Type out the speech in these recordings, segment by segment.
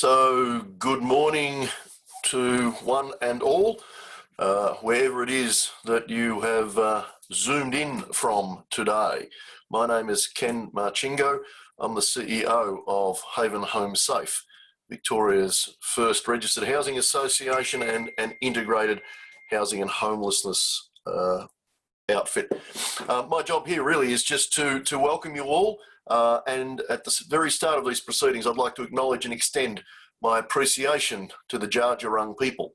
So good morning to one and all, wherever it is that you have zoomed in from today. My name is Ken Marchingo. I'm the CEO of HavenHomeSafe, Victoria's first registered housing association and an integrated housing and homelessness outfit. My job here really is just to welcome you all, and at the very start of these proceedings I'd like to acknowledge and extend my appreciation to the Dja Dja people.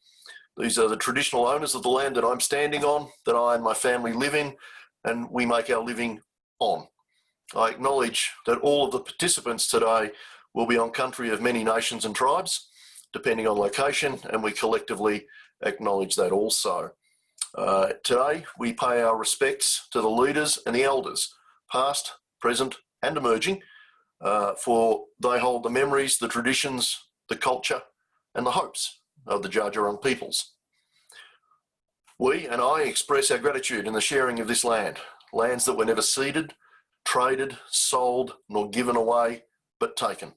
These are the traditional owners of the land that I'm standing on, that I and my family live in, and we make our living on. I acknowledge that all of the participants today will be on country of many nations and tribes, depending on location, and we collectively acknowledge that also. Today, we pay our respects to the leaders and the elders, past, present, and emerging, for they hold the memories, the traditions, the culture, and the hopes of the Dja Dja peoples. We and I express our gratitude in the sharing of this land, lands that were never ceded, traded, sold, nor given away, but taken.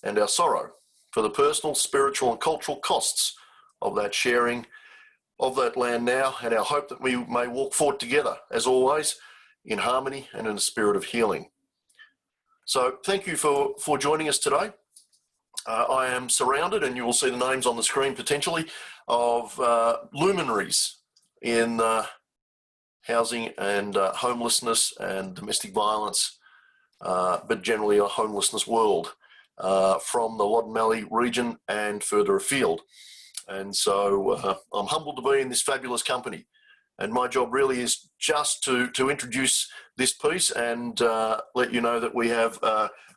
And our sorrow for the personal, spiritual, and cultural costs of that sharing of that land now, and our hope that we may walk forward together, as always, in harmony and in a spirit of healing. So thank you for joining us today. I am surrounded, and you will see the names on the screen potentially, of luminaries in housing and homelessness and domestic violence, but generally a homelessness world, from the Loddon region and further afield. And so I'm humbled to be in this fabulous company. And my job really is just to introduce this piece and let you know that we have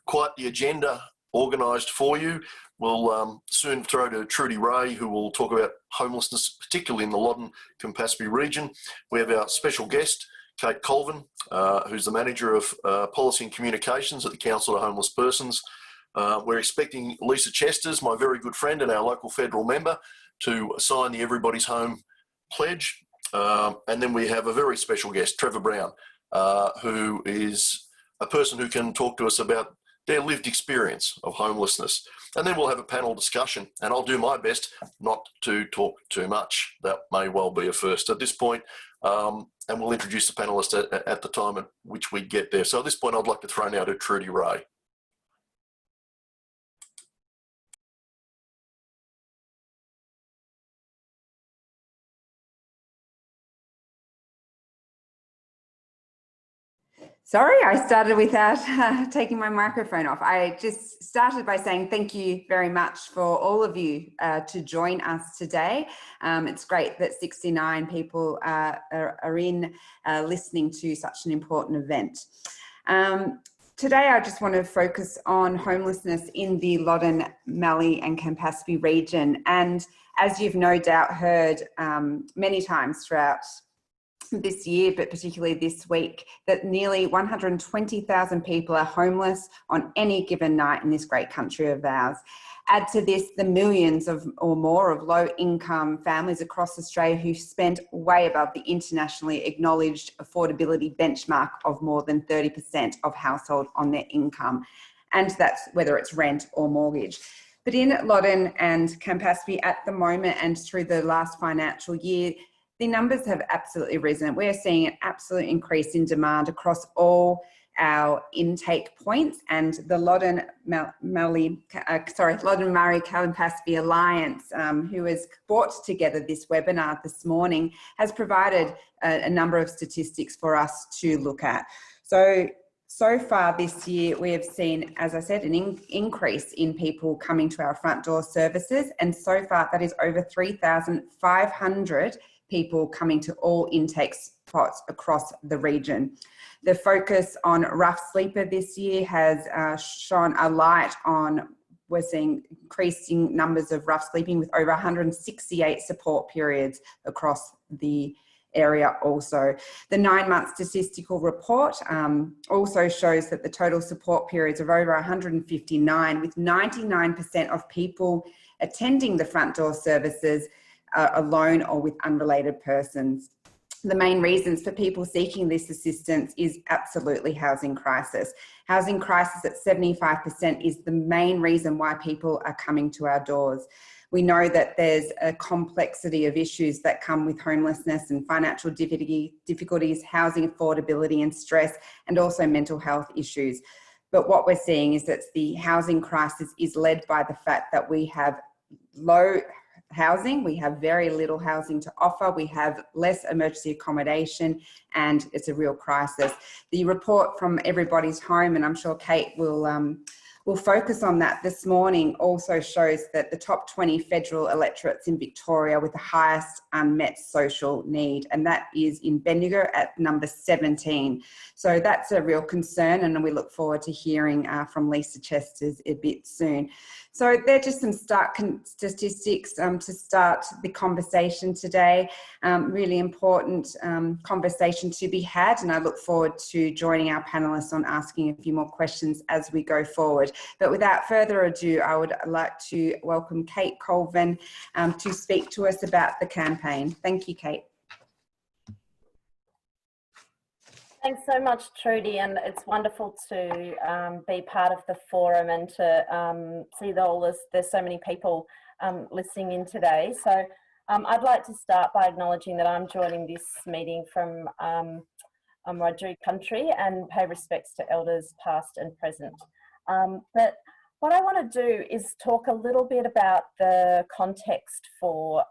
quite the agenda organised for you. We'll soon throw to Trudy Ray, who will talk about homelessness, particularly in the Loddon Campaspe region. We have our special guest, Kate Colvin, who's the Manager of Policy and Communications at the Council of Homeless Persons. We're expecting Lisa Chesters, my very good friend and our local federal member, to sign the Everybody's Home pledge. And then we have a very special guest, Trevor Brown, who is a person who can talk to us about their lived experience of homelessness. And then we'll have a panel discussion, and I'll do my best not to talk too much. That may well be a first at this point. And we'll introduce the panellists at the time at which we get there. So at this point, I'd like to throw now to Trudy Ray. Sorry, I started without taking my microphone off. I just started by saying thank you very much for all of you to join us today. It's great that 69 people are in listening to such an important event. Today, I just want to focus on homelessness in the Loddon, Mallee and Campaspe region. And as you've no doubt heard many times throughout this year, but particularly this week, that nearly 120,000 people are homeless on any given night in this great country of ours. Add to this the millions or more of low-income families across Australia who spend way above the internationally acknowledged affordability benchmark of more than 30% of household on their income, and that's whether it's rent or mortgage. But in Loddon and Campaspe at the moment and through the last financial year, the numbers have absolutely risen. We're seeing an absolute increase in demand across all our intake points, and the Loddon Murray Campaspe Alliance, who has brought together this webinar this morning, has provided a number of statistics for us to look at. So far this year, we have seen, as I said, an increase in people coming to our front door services, and so far that is over 3,500 people coming to all intake spots across the region. The focus on rough sleeper this year has shone a light on, we're seeing increasing numbers of rough sleeping with over 168 support periods across the area also. The 9-month statistical report also shows that the total support periods are over 159, with 99% of people attending the front door services alone or with unrelated persons. the main reasons for people seeking this assistance is absolutely housing crisis. Housing crisis at 75% is the main reason why people are coming to our doors. We know that there's a complexity of issues that come with homelessness and financial difficulties, housing affordability and stress, and also mental health issues. But what we're seeing is that the housing crisis is led by the fact that we have low housing, we have very little housing to offer, we have less emergency accommodation, and it's a real crisis. The report from Everybody's Home, and I'm sure Kate will focus on that this morning, also shows that the top 20 federal electorates in Victoria with the highest unmet social need, and that is in Bendigo at number 17. So that's a real concern, and we look forward to hearing from Lisa Chesters a bit soon. So they're just some statistics to start the conversation today. Really important conversation to be had, and I look forward to joining our panelists on asking a few more questions as we go forward. But without further ado, I would like to welcome Kate Colvin to speak to us about the campaign. Thank you, Kate. Thanks so much, Trudy, and it's wonderful to be part of the forum and to see there's so many people listening in today. So I'd like to start by acknowledging that I'm joining this meeting from Wiradjuri country and pay respects to elders past and present. But what I want to do is talk a little bit about the context for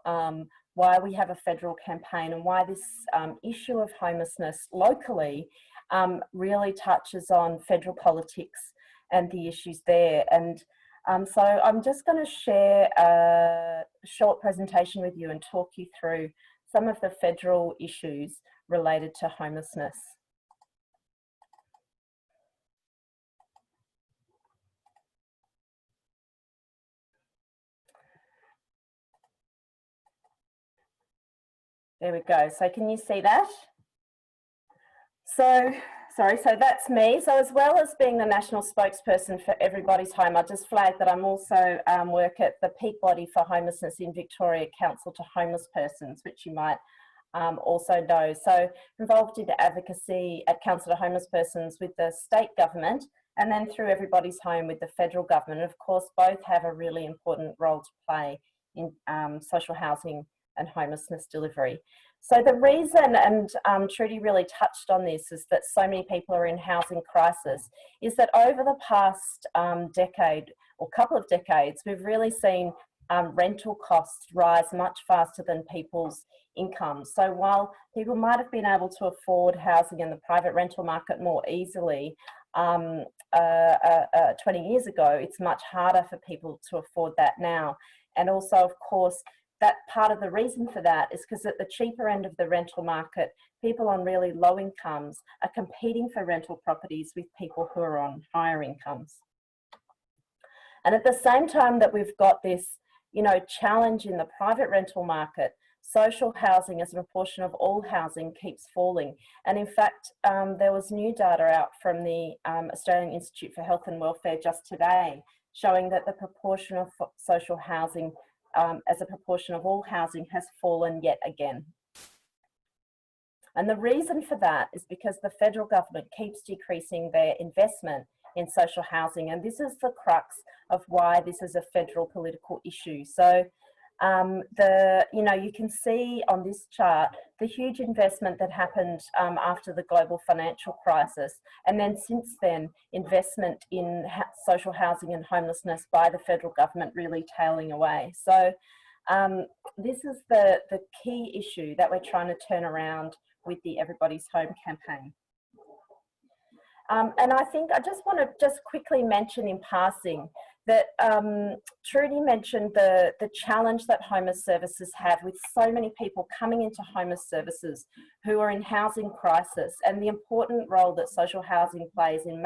why we have a federal campaign and why this issue of homelessness locally really touches on federal politics and the issues there. And so I'm just going to share a short presentation with you and talk you through some of the federal issues related to homelessness. There we go. So can you see that? So that's me. So as well as being the national spokesperson for Everybody's Home, I just flagged that I'm also work at the peak body for homelessness in Victoria, Council to Homeless Persons, which you might also know. So involved in advocacy at Council to Homeless Persons with the state government, and then through Everybody's Home with the federal government. And of course, both have a really important role to play in social housing and homelessness delivery. So the reason, and Trudy really touched on this, is that so many people are in housing crisis, is that over the past decade or couple of decades, we've really seen rental costs rise much faster than people's incomes. So while people might have been able to afford housing in the private rental market more easily 20 years ago, it's much harder for people to afford that now. And also, of course, that part of the reason for that is because at the cheaper end of the rental market, people on really low incomes are competing for rental properties with people who are on higher incomes. And at the same time that we've got this, challenge in the private rental market, social housing as a proportion of all housing keeps falling. And in fact, there was new data out from the Australian Institute for Health and Welfare just today, showing that the proportion of social housing as a proportion of all housing has fallen yet again. And the reason for that is because the federal government keeps decreasing their investment in social housing. And this is the crux of why this is a federal political issue. So you can see on this chart the huge investment that happened after the global financial crisis, and then since then investment in social housing and homelessness by the federal government really tailing away. So this is the key issue that we're trying to turn around with the Everybody's Home campaign. And I think I just want to quickly mention in passing that Trudy mentioned the challenge that homeless services have with so many people coming into homeless services who are in housing crisis, and the important role that social housing plays in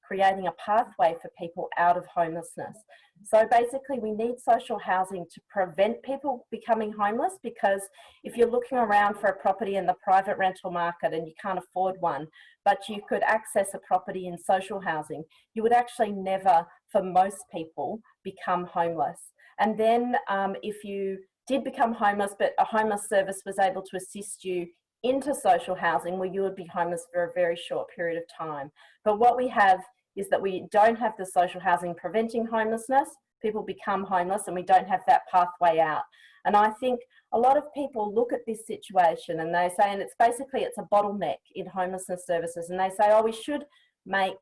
creating a pathway for people out of homelessness. So basically we need social housing to prevent people becoming homeless, because if you're looking around for a property in the private rental market and you can't afford one, but you could access a property in social housing, you would actually never, for most people, become homeless. And then if you did become homeless, but a homeless service was able to assist you into social housing where you would be homeless for a very short period of time. But what we have is that we don't have the social housing preventing homelessness. People become homeless and we don't have that pathway out. And I think a lot of people look at this situation and they say, and it's basically, it's a bottleneck in homelessness services, and they say, oh, we should make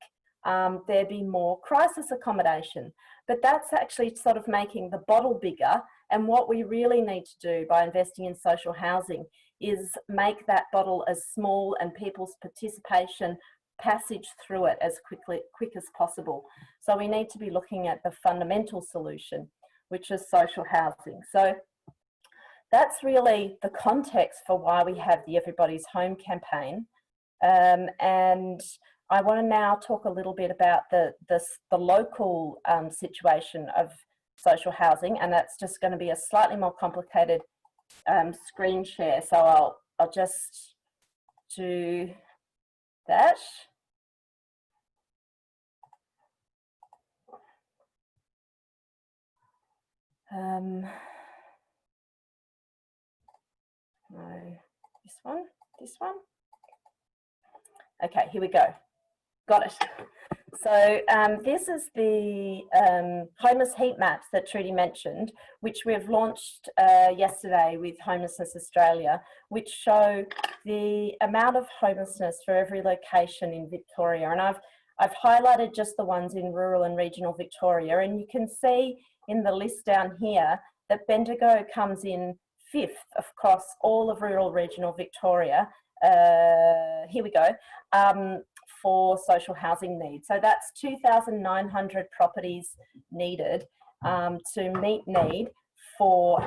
there be more crisis accommodation. But that's actually sort of making the bottle bigger. And what we really need to do by investing in social housing is make that bottle as small and people's participation passage through it as quick as possible. So we need to be looking at the fundamental solution, which is social housing. So that's really the context for why we have the Everybody's Home campaign. And I want to now talk a little bit about the local situation of social housing, and that's just going to be a slightly more complicated screen share. So I'll just do that. No, this one. Okay, here we go. Got it. So this is the homeless heat maps that Trudy mentioned, which we've launched yesterday with Homelessness Australia, which show the amount of homelessness for every location in Victoria. And I've highlighted just the ones in rural and regional Victoria, and you can see in the list down here that Bendigo comes in 5th across all of rural regional Victoria. Here we go, for social housing needs. So that's 2,900 properties needed to meet need for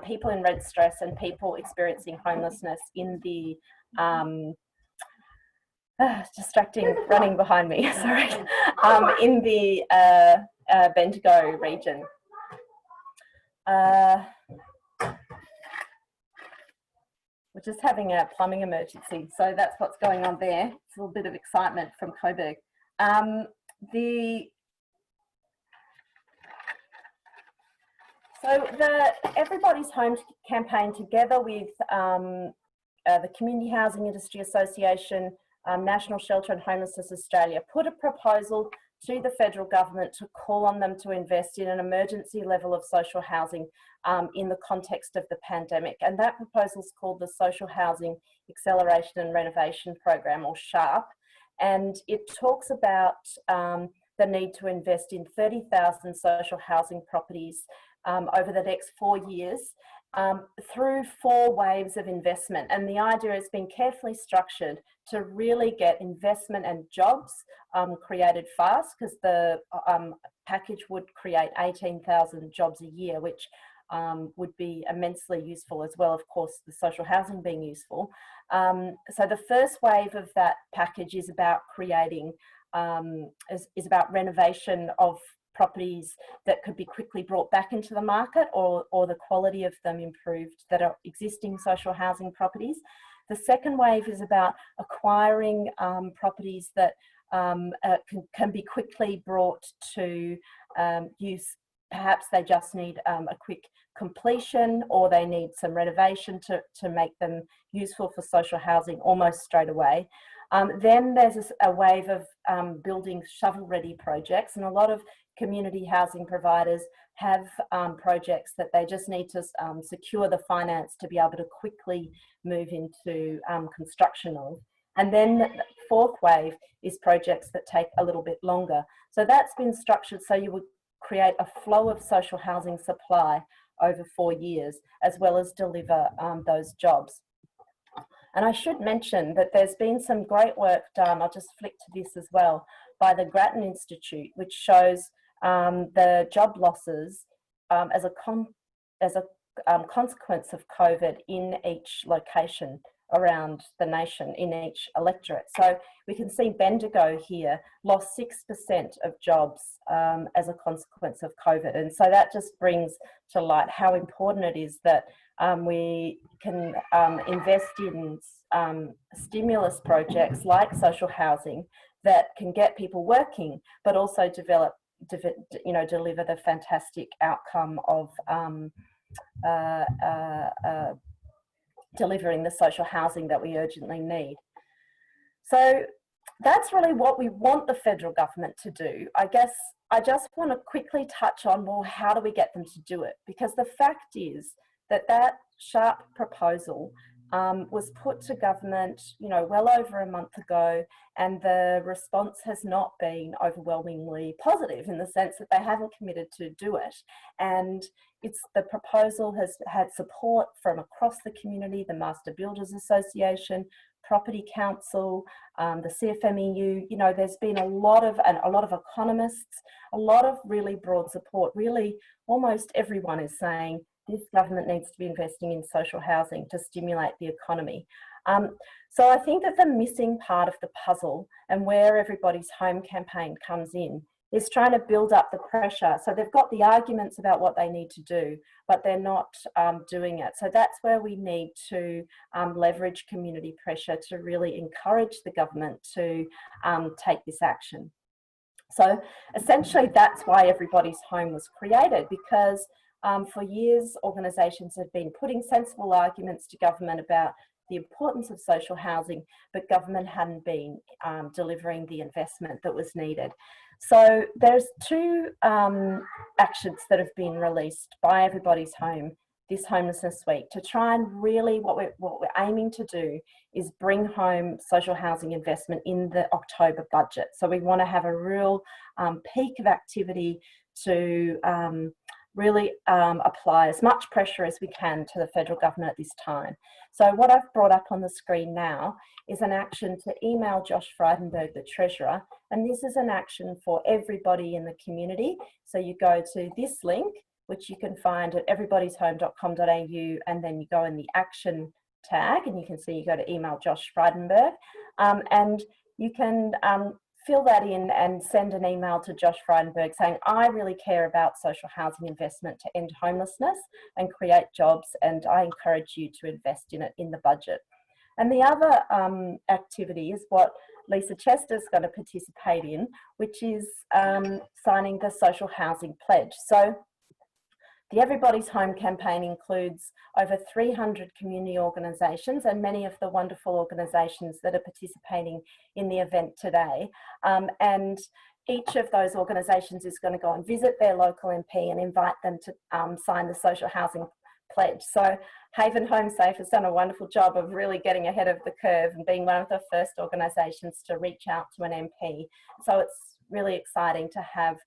people in red stress and people experiencing homelessness in the distracting running behind me, sorry, in the Bendigo region. We're just having a plumbing emergency, so that's what's going on there. It's a little bit of excitement from Coburg. So the Everybody's Home campaign, together with the Community Housing Industry Association, National Shelter and Homelessness Australia, put a proposal to the federal government to call on them to invest in an emergency level of social housing in the context of the pandemic. And that proposal is called the Social Housing Acceleration and Renovation Program, or SHARP. And it talks about the need to invest in 30,000 social housing properties over the next 4 years through 4 waves of investment. And the idea has been carefully structured to really get investment and jobs created fast, because the package would create 18,000 jobs a year, which would be immensely useful, as well, of course, the social housing being useful. So the first wave of that package is about creating, is about renovation of properties that could be quickly brought back into the market, or the quality of them improved, that are existing social housing properties. The second wave is about acquiring properties that can be quickly brought to use. Perhaps they just need a quick completion, or they need some renovation to make them useful for social housing almost straight away. Then there's a wave of building shovel-ready projects, and a lot of community housing providers have projects that they just need to secure the finance to be able to quickly move into construction of. And then the fourth wave is projects that take a little bit longer. So that's been structured so you would create a flow of social housing supply over 4 years, as well as deliver those jobs. And I should mention that there's been some great work done, I'll just flick to this as well, by the Grattan Institute, which shows the job losses as a consequence of COVID in each location around the nation, in each electorate. So we can see Bendigo here lost 6% of jobs as a consequence of COVID. And so that just brings to light how important it is that we can invest in stimulus projects like social housing that can get people working, but also deliver the fantastic outcome of delivering the social housing that we urgently need. So that's really what we want the federal government to do. I guess I just want to quickly touch on, well, how do we get them to do it? Because the fact is that that sharp proposal was put to government, well over a month ago, and the response has not been overwhelmingly positive in the sense that they haven't committed to do it. And the proposal has had support from across the community, the Master Builders Association, Property Council, the CFMEU. There's been a lot of economists, a lot of really broad support. Really, almost everyone is saying this government needs to be investing in social housing to stimulate the economy. So I think that the missing part of the puzzle, and where Everybody's Home campaign comes in, is trying to build up the pressure. So they've got the arguments about what they need to do, but they're not doing it. So that's where we need to leverage community pressure to really encourage the government to take this action. So essentially that's why Everybody's Home was created, because for years organisations have been putting sensible arguments to government about the importance of social housing, but government hadn't been delivering the investment that was needed. So there's two actions that have been released by Everybody's Home this Homelessness Week to try and really, what we're aiming to do is bring home social housing investment in the October budget. So we want to have a real peak of activity to really apply as much pressure as we can to the federal government at this time. So what I've brought up on the screen now is an action to email Josh Frydenberg, the Treasurer, and this is an action for everybody in the community. So you go to this link, which you can find at everybodyshome.com.au, and then you go in the action tag, and you can see you go to email Josh Frydenberg, and you can fill that in and send an email to Josh Frydenberg saying, I really care about social housing investment to end homelessness and create jobs, and I encourage you to invest in it in the budget. And the other activity is what Lisa Chesters is going to participate in, which is signing the social housing pledge. So the Everybody's Home campaign includes over 300 community organisations and many of the wonderful organisations that are participating in the event today. And each of those organisations is going to go and visit their local MP and invite them to sign the social housing pledge. So HavenHomeSafe has done a wonderful job of really getting ahead of the curve and being one of the first organisations to reach out to an MP. So it's really exciting to have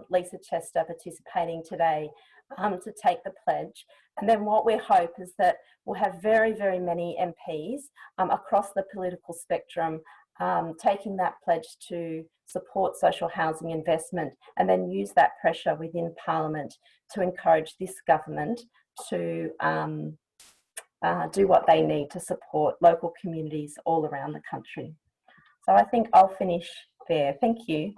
Lisa Chester participating today to take the pledge. And then what we hope is that we'll have very, very many MPs across the political spectrum taking that pledge to support social housing investment, and then use that pressure within Parliament to encourage this government to do what they need to support local communities all around the country. So I think I'll finish there. Thank you.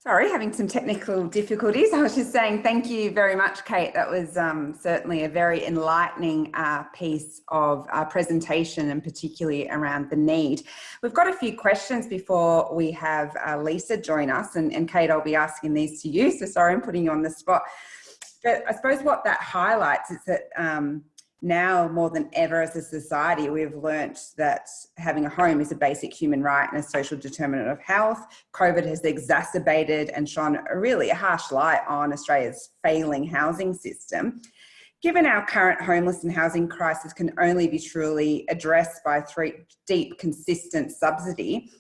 Sorry, having some technical difficulties. I was just saying thank you very much, Kate. That was certainly a very enlightening piece of presentation, and particularly around the need. We've got a few questions before we have Lisa join us, and Kate, I'll be asking these to you, so sorry I'm putting you on the spot. But I suppose what that highlights is that now more than ever as a society, we've learnt that having a home is a basic human right and a social determinant of health. COVID has exacerbated and shone a harsh light on Australia's failing housing system. Given our current homeless and housing crisis can only be truly addressed by deep, consistent subsidy,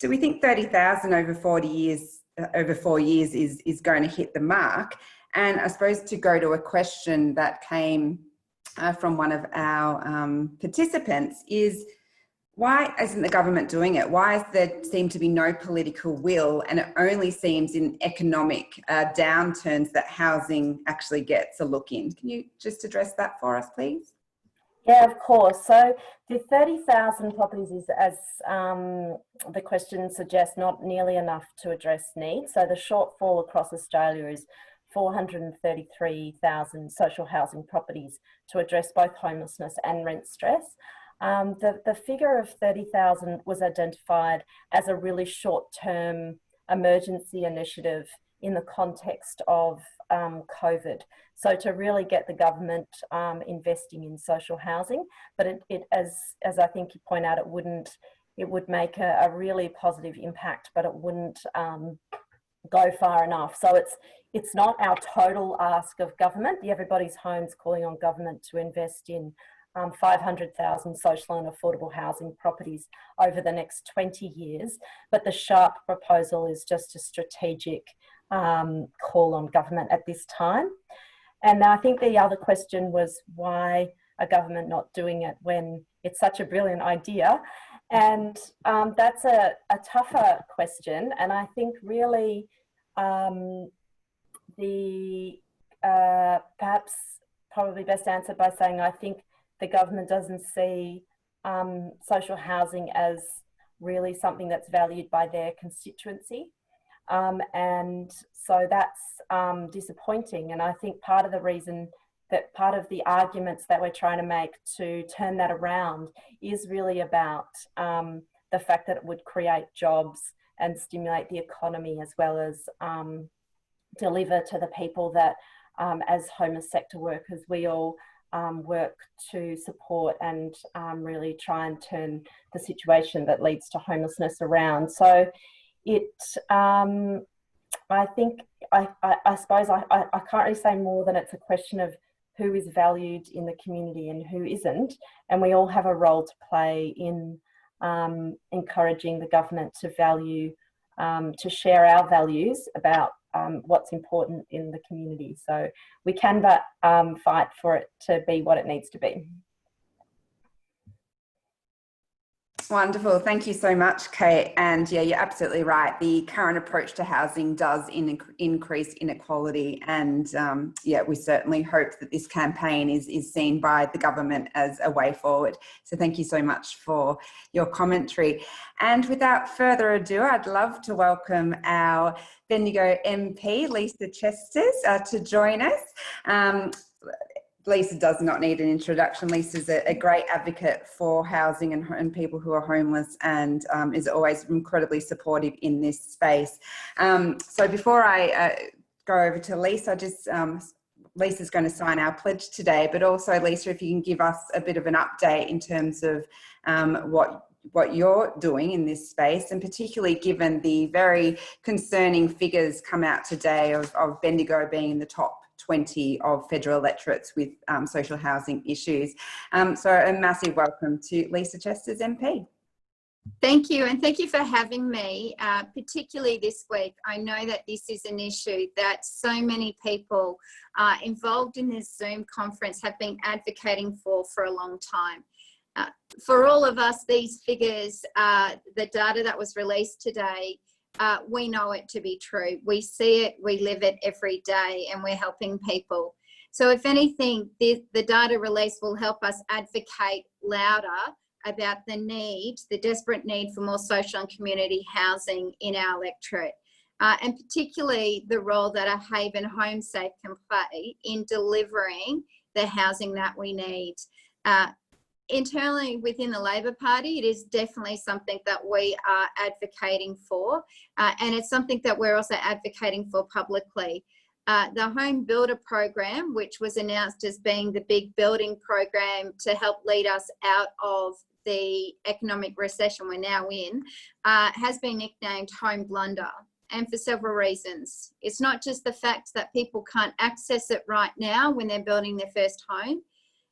do we think 30,000 over 4 years is going to hit the mark? And I suppose to go to a question that came from one of our participants is, why isn't the government doing it? Why does there seem to be no political will, and it only seems in economic downturns that housing actually gets a look in? Can you just address that for us, please? Yeah, of course. So the 30,000 properties is, as the question suggests, not nearly enough to address needs. So the shortfall across Australia is 433,000 social housing properties to address both homelessness and rent stress. The figure of 30,000 was identified as a really short-term emergency initiative in the context of COVID. So to really get the government investing in social housing, but as I think you point out, it would make a really positive impact, but it wouldn't go far enough. So it's not our total ask of government. The Everybody's Home's calling on government to invest in 500,000 social and affordable housing properties over the next 20 years. But the sharp proposal is just a strategic call on government at this time. And I think the other question was, why are government not doing it when it's such a brilliant idea? And that's a tougher question. And I think really perhaps probably best answered by saying, I think the government doesn't see social housing as really something that's valued by their constituency. And so that's disappointing. And I think part of the reason that part of the arguments that we're trying to make to turn that around is really about the fact that it would create jobs and stimulate the economy, as well as deliver to the people that as homeless sector workers we all work to support and really try and turn the situation that leads to homelessness around. So I think, I suppose I can't really say more than it's a question of who is valued in the community and who isn't. And we all have a role to play in encouraging the government to value, to share our values about what's important in the community. So we can but fight for it to be what it needs to be. Wonderful. Thank you so much, Kate. And yeah, you're absolutely right. The current approach to housing does increase inequality. And yeah, we certainly hope that this campaign is seen by the government as a way forward. So thank you so much for your commentary. And without further ado, I'd love to welcome our Bendigo MP, Lisa Chesters, to join us. Lisa does not need an introduction. Lisa's a great advocate for housing and people who are homeless, and is always incredibly supportive in this space. So before I go over to Lisa, Lisa's going to sign our pledge today, but also Lisa, if you can give us a bit of an update in terms of what you're doing in this space, and particularly given the very concerning figures come out today of Bendigo being in the top 20 of federal electorates with social housing issues. So a massive welcome to Lisa Chesters MP. Thank you, and thank you for having me, particularly this week. I know that this is an issue that so many people involved in this Zoom conference have been advocating for a long time. For all of us, these figures, the data that was released today, we know it to be true. We see it, we live it every day, and we're helping people. So if anything, the data release will help us advocate louder about the desperate need for more social and community housing in our electorate, and particularly the role that a HavenHomeSafe can play in delivering the housing that we need. Internally within the Labor Party, it is definitely something that we are advocating for, and it's something that we're also advocating for publicly. The Home Builder program, which was announced as being the big building program to help lead us out of the economic recession we're now in, has been nicknamed Home Blunder, and for several reasons. It's not just the fact that people can't access it right now when they're building their first home.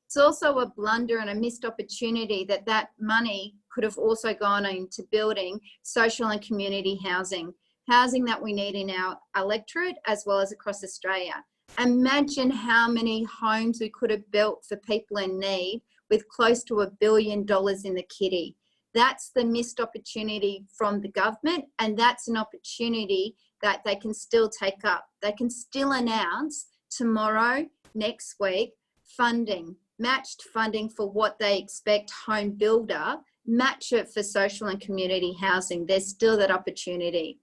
It's also a blunder and a missed opportunity that money could have also gone into building social and community housing that we need in our electorate as well as across Australia. Imagine how many homes we could have built for people in need with close to $1 billion in the kitty. That's the missed opportunity from the government, and that's an opportunity that they can still take up. They can still announce tomorrow, next week, funding. Matched funding for what they expect Home Builder, match it for social and community housing. There's still that opportunity.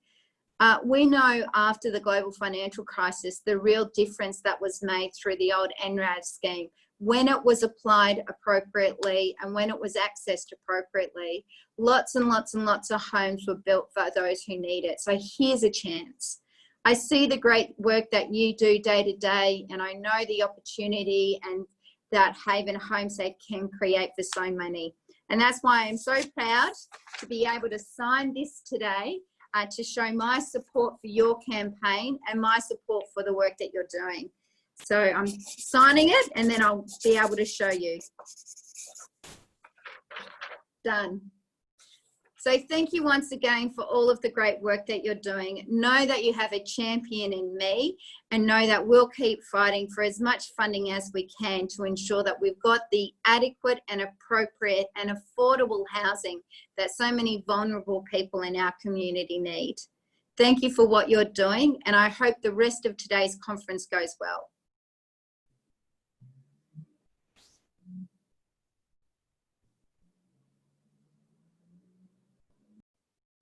We know after the global financial crisis, the real difference that was made through the old NRAD scheme, when it was applied appropriately and when it was accessed appropriately, lots and lots and lots of homes were built for those who need it. So here's a chance. I see the great work that you do day to day, and I know the opportunity and that HavenHomeSafe can create for so many. And that's why I'm so proud to be able to sign this today to show my support for your campaign and my support for the work that you're doing. So I'm signing it and then I'll be able to show you. Done. So thank you once again for all of the great work that you're doing. Know that you have a champion in me, and know that we'll keep fighting for as much funding as we can to ensure that we've got the adequate and appropriate and affordable housing that so many vulnerable people in our community need. Thank you for what you're doing, and I hope the rest of today's conference goes well.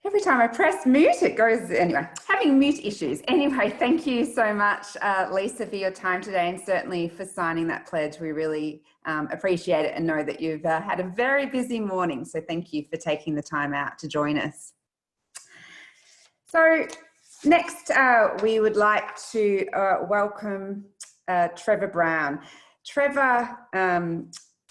Every time I press mute, it goes, anyway, having mute issues. Anyway, thank you so much, Lisa, for your time today, and certainly for signing that pledge. We really appreciate it and know that you've had a very busy morning. So thank you for taking the time out to join us. So next, we would like to welcome Trevor Brown. Trevor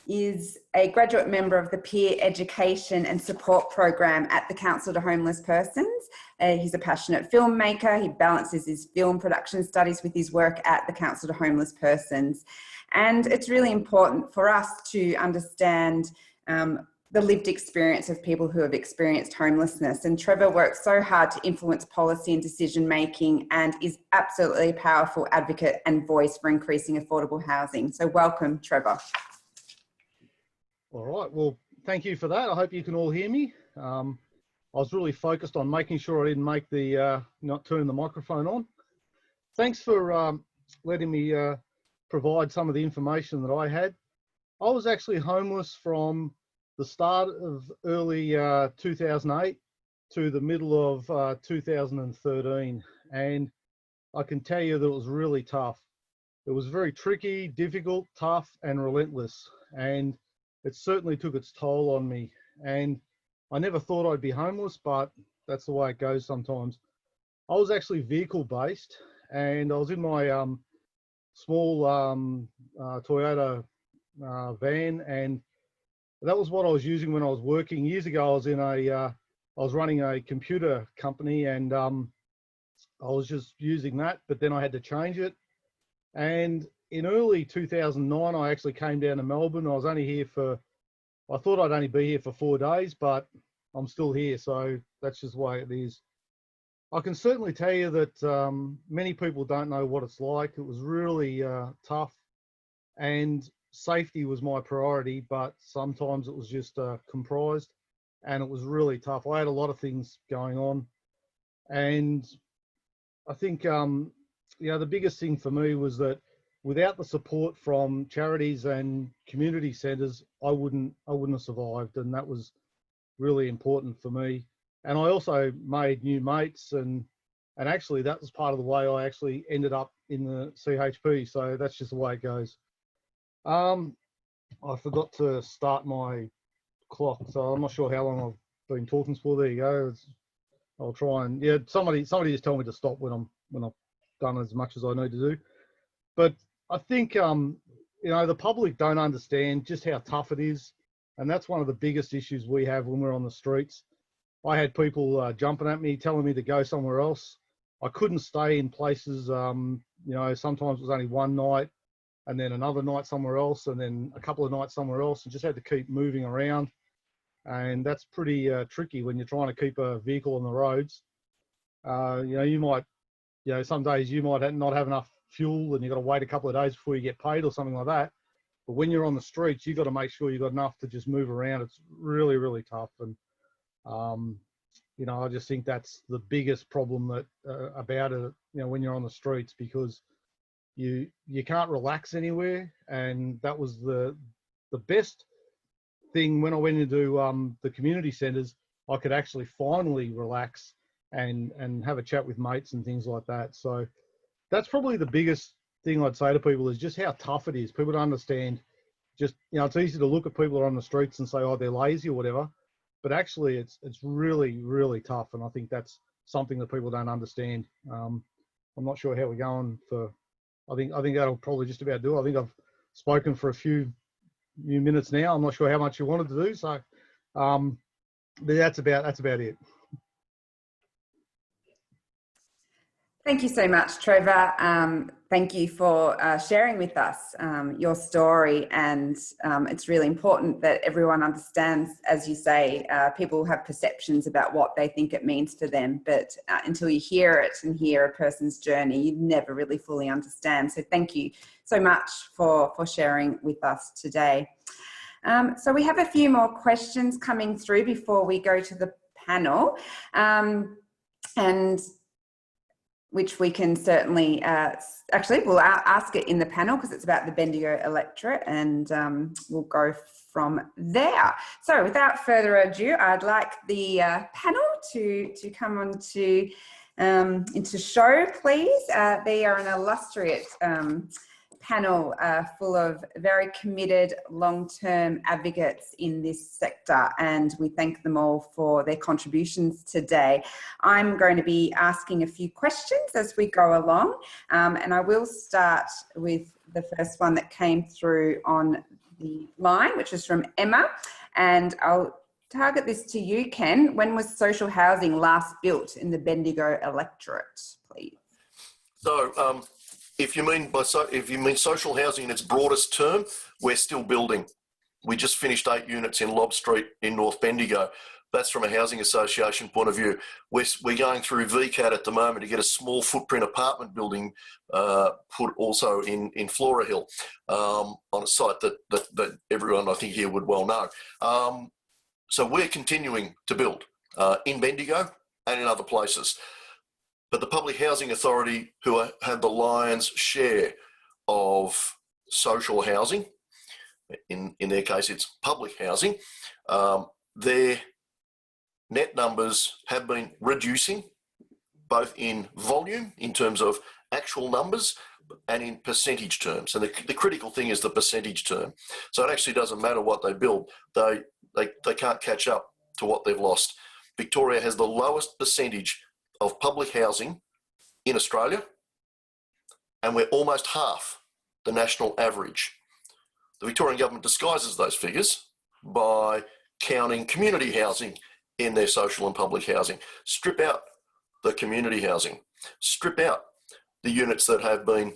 is a graduate member of the Peer Education and Support Program at the Council to Homeless Persons. He's a passionate filmmaker. He balances his film production studies with his work at the Council to Homeless Persons. And it's really important for us to understand the lived experience of people who have experienced homelessness. And Trevor works so hard to influence policy and decision making, and is absolutely a powerful advocate and voice for increasing affordable housing. So welcome, Trevor. All right, well, thank you for that. I hope you can all hear me. I was really focused on making sure I didn't make the, not turn the microphone on. Thanks for letting me provide some of the information that I had. I was actually homeless from the start of early 2008 to the middle of 2013. And I can tell you that it was really tough. It was very tricky, difficult, tough, and relentless. And it certainly took its toll on me, and I never thought I'd be homeless, but that's the way it goes sometimes. I was actually vehicle based, and I was in my small Toyota van, and that was what I was using when I was working. Years ago, I was in I was running a computer company, and I was just using that, but then I had to change it. And in early 2009, I actually came down to Melbourne. I was only here for, I thought I'd only be here for 4 days, but I'm still here. So that's just the way it is. I can certainly tell you that many people don't know what it's like. It was really tough, and safety was my priority, but sometimes it was just comprised, and it was really tough. I had a lot of things going on, and I think you know, the biggest thing for me was that without the support from charities and community centres, I wouldn't have survived, and that was really important for me. And I also made new mates, and actually that was part of the way I actually ended up in the CHP. So that's just the way it goes. I forgot to start my clock, so I'm not sure how long I've been talking for. There you go. I'll try and, yeah, somebody just tell me to stop when I've done as much as I need to do. But I think you know, the public don't understand just how tough it is, and that's one of the biggest issues we have when we're on the streets. I had people jumping at me, telling me to go somewhere else. I couldn't stay in places. You know, sometimes it was only one night, and then another night somewhere else, and then a couple of nights somewhere else, and just had to keep moving around. And that's pretty tricky when you're trying to keep a vehicle on the roads. You know, you might, you know, some days you might not have enough fuel, and you've got to wait a couple of days before you get paid or something like that. But when you're on the streets, you've got to make sure you've got enough to just move around. It's really, really tough. And, you know, I just think that's the biggest problem that about it, you know, when you're on the streets, because you can't relax anywhere. And that was the best thing when I went into the community centres. I could actually finally relax and have a chat with mates and things like that. So that's probably the biggest thing I'd say to people, is just how tough it is. People don't understand. Just, you know, it's easy to look at people on the streets and say, oh, they're lazy or whatever, but actually it's really, really tough. And I think that's something that people don't understand. I'm not sure how we're going for, I think that'll probably just about do it. I think I've spoken for a few minutes now. I'm not sure how much you wanted to do. So but that's about it. Thank you so much, Trevor. Thank you for sharing with us your story, and it's really important that everyone understands, as you say, people have perceptions about what they think it means for them, but until you hear it and hear a person's journey, you never really fully understand. So thank you so much for sharing with us today. So we have a few more questions coming through before we go to the panel. And which we can certainly, actually we'll ask it in the panel because it's about the Bendigo electorate, and we'll go from there. So without further ado, I'd like the panel to come on to into show, please. They are an illustrious panel full of very committed long-term advocates in this sector, and we thank them all for their contributions today. I'm going to be asking a few questions as we go along, and I will start with the first one that came through on the line, which is from Emma, and I'll target this to you, Ken. When was social housing last built in the Bendigo electorate, please? So, if you mean social housing in its broadest term, we're still building. We just finished 8 units in Lobb Street in North Bendigo. That's from a housing association point of view. We're going through VCAT at the moment to get a small footprint apartment building put also in Flora Hill on a site that everyone I think here would well know. So we're continuing to build in Bendigo and in other places. But the Public Housing Authority, who have the lion's share of social housing, in their case it's public housing, their net numbers have been reducing, both in volume, in terms of actual numbers, and in percentage terms. And the critical thing is the percentage term. So it actually doesn't matter what they build. They can't catch up to what they've lost. Victoria has the lowest percentage of public housing in Australia, and we're almost half the national average. The Victorian government disguises those figures by counting community housing in their social and public housing. Strip out the community housing, strip out the units that have been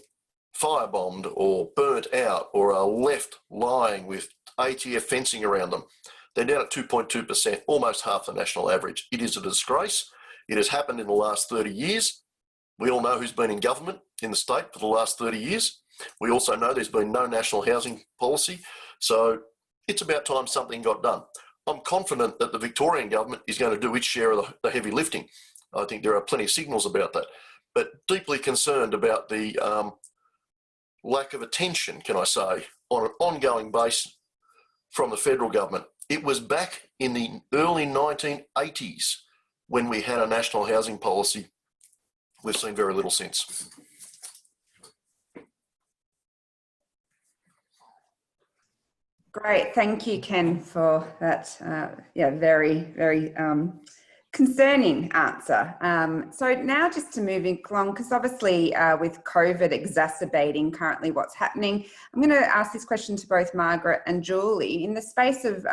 firebombed or burnt out or are left lying with ATF fencing around them. They're down at 2.2%, almost half the national average. It is a disgrace. It has happened in the last 30 years. We all know who's been in government in the state for the last 30 years. We also know there's been no national housing policy. So it's about time something got done. I'm confident that the Victorian government is going to do its share of the heavy lifting. I think there are plenty of signals about that. But deeply concerned about the lack of attention, can I say, on an ongoing basis from the federal government. It was back in the early 1980s when we had a national housing policy. We've seen very little since. Great, thank you, Ken, for that very, very concerning answer. So now just to move along, because obviously with COVID exacerbating currently what's happening, I'm going to ask this question to both Margaret and Julie. In the space of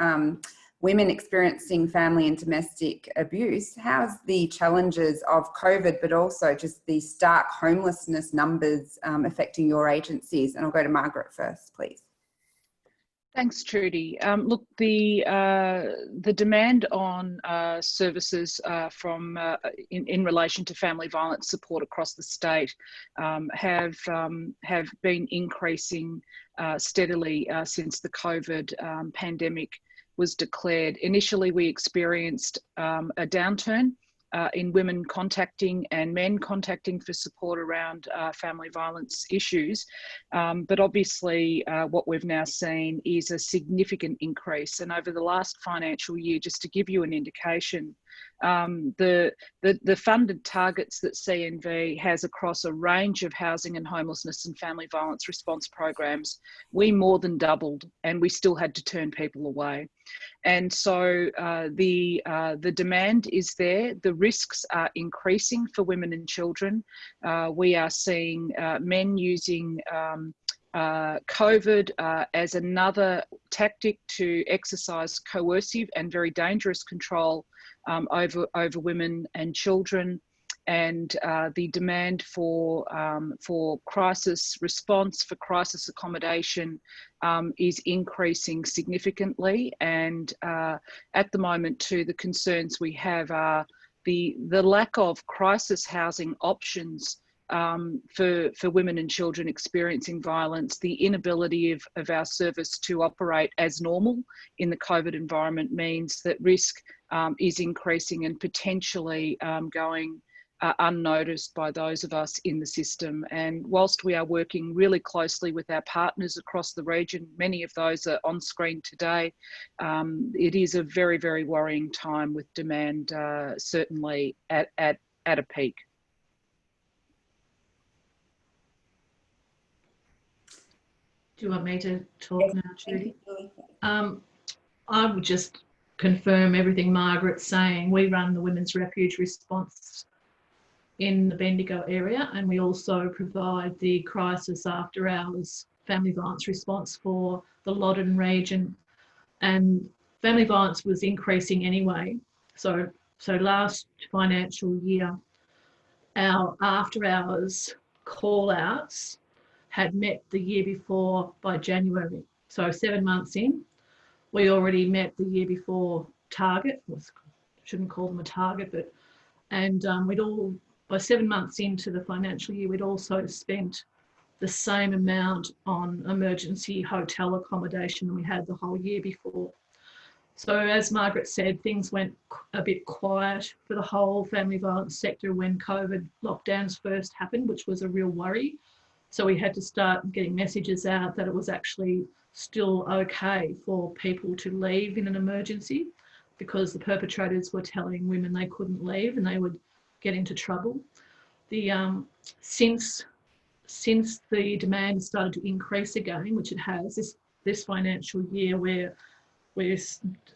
women experiencing family and domestic abuse, how's the challenges of COVID, but also just the stark homelessness numbers affecting your agencies? And I'll go to Margaret first, please. Thanks, Trudy. Look, the demand on services from in relation to family violence support across the state have been increasing steadily since the COVID pandemic was declared. Initially, we experienced a downturn in women contacting and men contacting for support around family violence issues. But obviously what we've now seen is a significant increase. And over the last financial year, just to give you an indication, The funded targets that CNV has across a range of housing and homelessness and family violence response programs, we more than doubled, and we still had to turn people away. And so the demand is there. The risks are increasing for women and children. We are seeing men using COVID as another tactic to exercise coercive and very dangerous control over women and children. And the demand for crisis response, for crisis accommodation is increasing significantly. And at the moment too, the concerns we have are the lack of crisis housing options for women and children experiencing violence. The inability of our service to operate as normal in the COVID environment means that risk is increasing and potentially going unnoticed by those of us in the system. And whilst we are working really closely with our partners across the region, many of those are on screen today, it is a very, very worrying time with demand certainly at a peak. Do you want me to talk now, Judy? I would just confirm everything Margaret's saying. We run the Women's Refuge Response in the Bendigo area, and we also provide the crisis after hours family violence response for the Loddon region. And family violence was increasing anyway. So last financial year, our after hours call outs had met the year before by January. So 7 months in, we already met the year before target. Shouldn't call them a target, but by 7 months into the financial year, we'd also spent the same amount on emergency hotel accommodation than we had the whole year before. So as Margaret said, things went a bit quiet for the whole family violence sector when COVID lockdowns first happened, which was a real worry. So we had to start getting messages out that it was actually still okay for people to leave in an emergency, because the perpetrators were telling women they couldn't leave and they would get into trouble. Since the demand started to increase again, which it has this financial year, where we're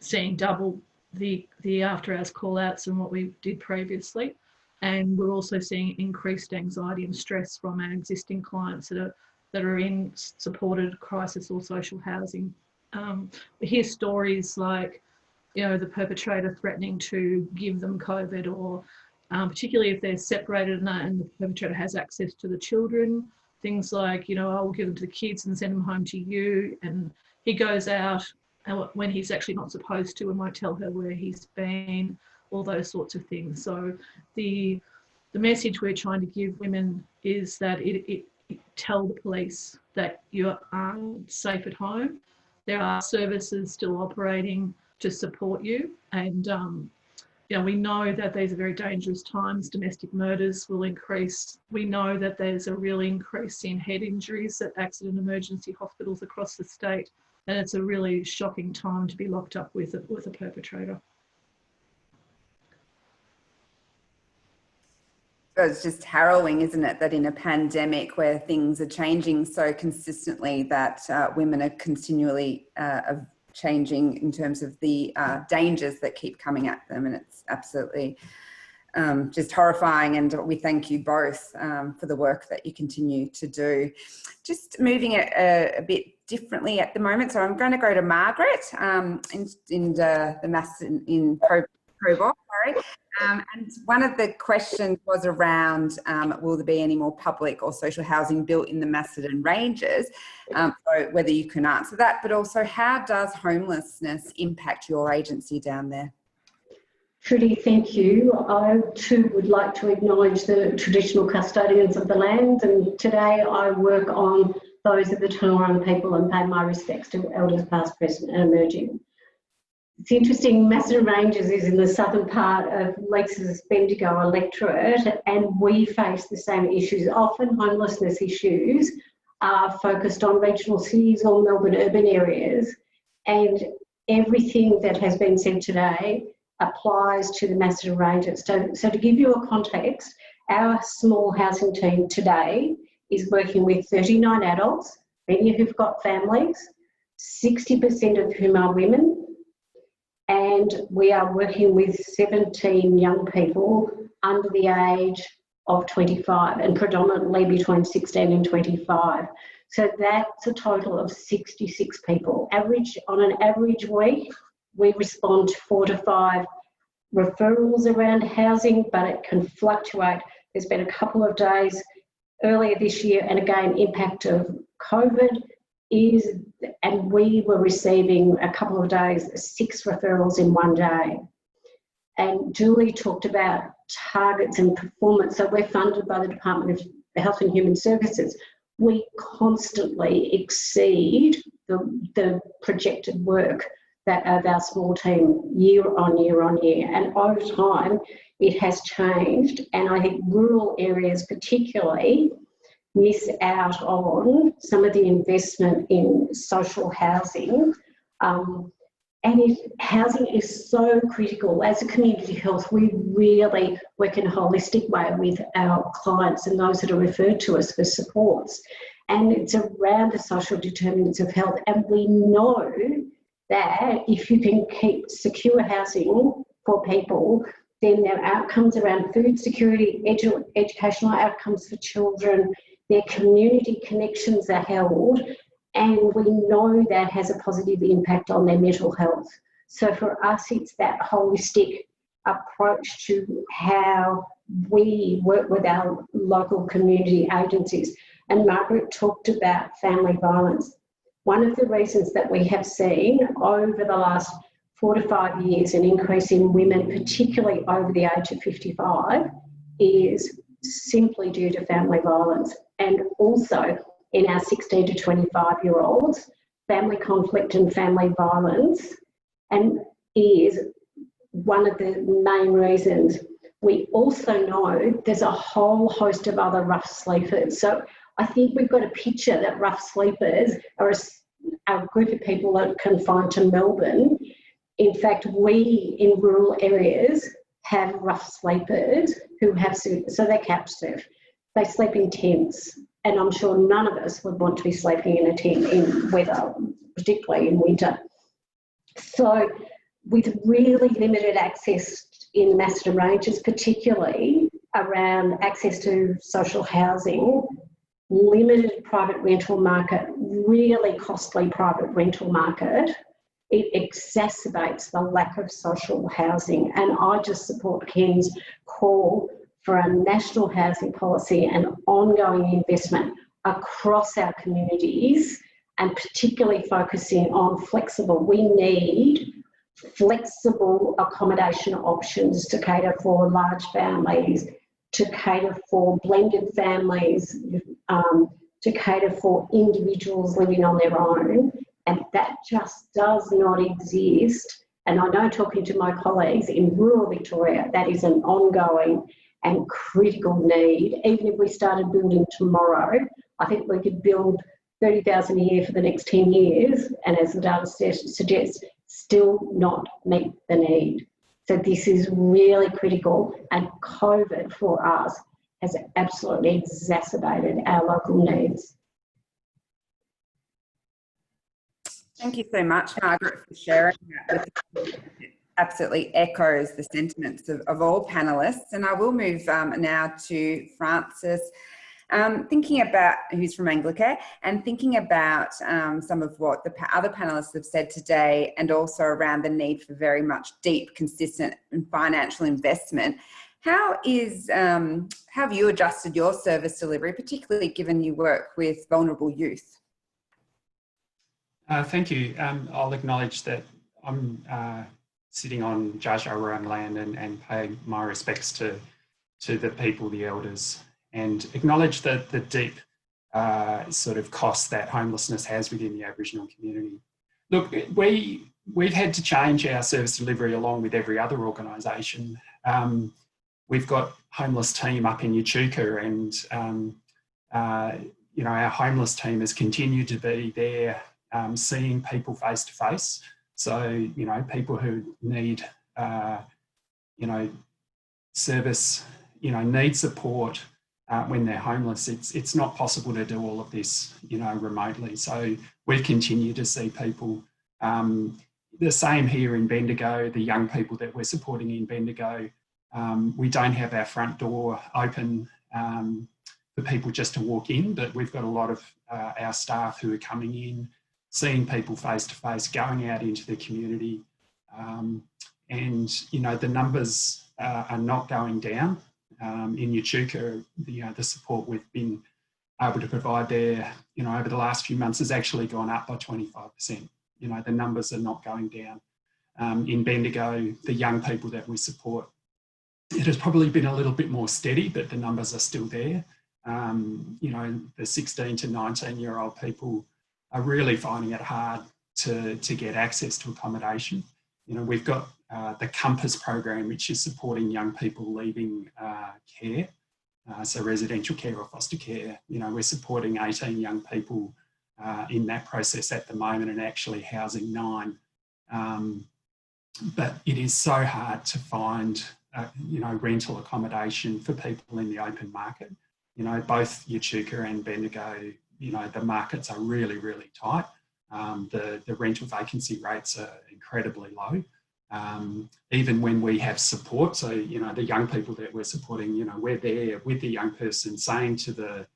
seeing double the after hours call outs than what we did previously. And we're also seeing increased anxiety and stress from our existing clients that are in supported crisis or social housing. We hear stories like, the perpetrator threatening to give them COVID, or particularly if they're separated and the perpetrator has access to the children, things like, I'll give them to the kids and send them home to you. And he goes out when he's actually not supposed to and won't tell her where he's been, all those sorts of things. So the message we're trying to give women is that it tell the police that you aren't safe at home. There are services still operating to support you. And, we know that these are very dangerous times. Domestic murders will increase. We know that there's a real increase in head injuries at accident emergency hospitals across the state. And it's a really shocking time to be locked up with a perpetrator. So it's just harrowing, isn't it, that in a pandemic where things are changing so consistently, that women are continually changing in terms of the dangers that keep coming at them. And it's absolutely just horrifying. And we thank you both for the work that you continue to do. Just moving it a bit differently at the moment. So I'm going to go to Margaret in the Mass in Pro-Box, sorry. And one of the questions was around, will there be any more public or social housing built in the Macedon Ranges? So whether you can answer that, but also how does homelessness impact your agency down there? Trudy, thank you. I too would like to acknowledge the traditional custodians of the land, and today I work on those of the Tanorang people and pay my respects to elders past, present and emerging. It's interesting, Macedon Ranges is in the southern part of Lisa's Bendigo electorate, and we face the same issues. Often homelessness issues are focused on regional cities or Melbourne urban areas, and everything that has been said today applies to the Macedon Ranges. So to give you a context, our small housing team today is working with 39 adults, many of who've got families, 60% of whom are women, and we are working with 17 young people under the age of 25 and predominantly between 16 and 25. So that's a total of 66 people. On an average week, we respond to 4 to 5 referrals around housing, but it can fluctuate. There's been a couple of days earlier this year, and again, impact of COVID and we were receiving a couple of days, 6 referrals in one day. And Julie talked about targets and performance. So we're funded by the Department of Health and Human Services. We constantly exceed the projected work of our small team year on year on year. And over time, it has changed. And I think rural areas particularly miss out on some of the investment in social housing. Housing is so critical. As a community health, we really work in a holistic way with our clients and those that are referred to us for supports. And it's around the social determinants of health. And we know that if you can keep secure housing for people, then their outcomes around food security, educational outcomes for children, their community connections are held, and we know that has a positive impact on their mental health. So for us, it's that holistic approach to how we work with our local community agencies. And Margaret talked about family violence. One of the reasons that we have seen over the last 4 to 5 years an increase in women, particularly over the age of 55, is simply due to family violence. And also in our 16 to 25-year-olds, family conflict and family violence is one of the main reasons. We also know there's a whole host of other rough sleepers. So I think we've got a picture that rough sleepers are a group of people that are confined to Melbourne. In fact, we in rural areas have rough sleepers who have, so they couch surf. They sleep in tents, and I'm sure none of us would want to be sleeping in a tent in weather, particularly in winter. So with really limited access in the Macedon Ranges, particularly around access to social housing, limited private rental market, really costly private rental market, it exacerbates the lack of social housing. And I just support Ken's call for a national housing policy and ongoing investment across our communities, and particularly focusing on flexible. We need flexible accommodation options to cater for large families, to cater for blended families, to cater for individuals living on their own. And that just does not exist. And I know, talking to my colleagues in rural Victoria, that is an ongoing and critical need. Even if we started building tomorrow, I think we could build 30,000 a year for the next 10 years, and as the data suggests, still not meet the need. So this is really critical, and COVID for us has absolutely exacerbated our local needs. Thank you so much, Margaret, for sharing that. It absolutely echoes the sentiments of all panellists. And I will move now to Francis, who's from Anglicare, and thinking about some of what the other panellists have said today, and also around the need for very much deep, consistent and financial investment. How have you adjusted your service delivery, particularly given you work with vulnerable youth? Thank you. I'll acknowledge that I'm sitting on Dja land and pay my respects to the people, the elders, and acknowledge the deep sort of cost that homelessness has within the Aboriginal community. Look, we've had to change our service delivery along with every other organisation. We've got homeless team up in Echuca, and you know, our homeless team has continued to be there, seeing people face to face. So, you know, people who need service, need support when they're homeless. It's not possible to do all of this, remotely. So we continue to see people. The same here in Bendigo, the young people that we're supporting in Bendigo. We don't have our front door open for people just to walk in, but we've got a lot of our staff who are coming in, seeing people face to face, going out into the community. And, the numbers are not going down. In Echuca, the support we've been able to provide there, over the last few months has actually gone up by 25%. The numbers are not going down. In Bendigo, the young people that we support, it has probably been a little bit more steady, but the numbers are still there. The 16 to 19-year-old people are really finding it hard to get access to accommodation. We've got the Campaspe program, which is supporting young people leaving care, so residential care or foster care. We're supporting 18 young people in that process at the moment and actually housing 9. But it is so hard to find, rental accommodation for people in the open market. Both Echuca and Bendigo, the markets are really, really tight. The rental vacancy rates are incredibly low. Even when we have support, so, the young people that we're supporting, we're there with the young person saying to the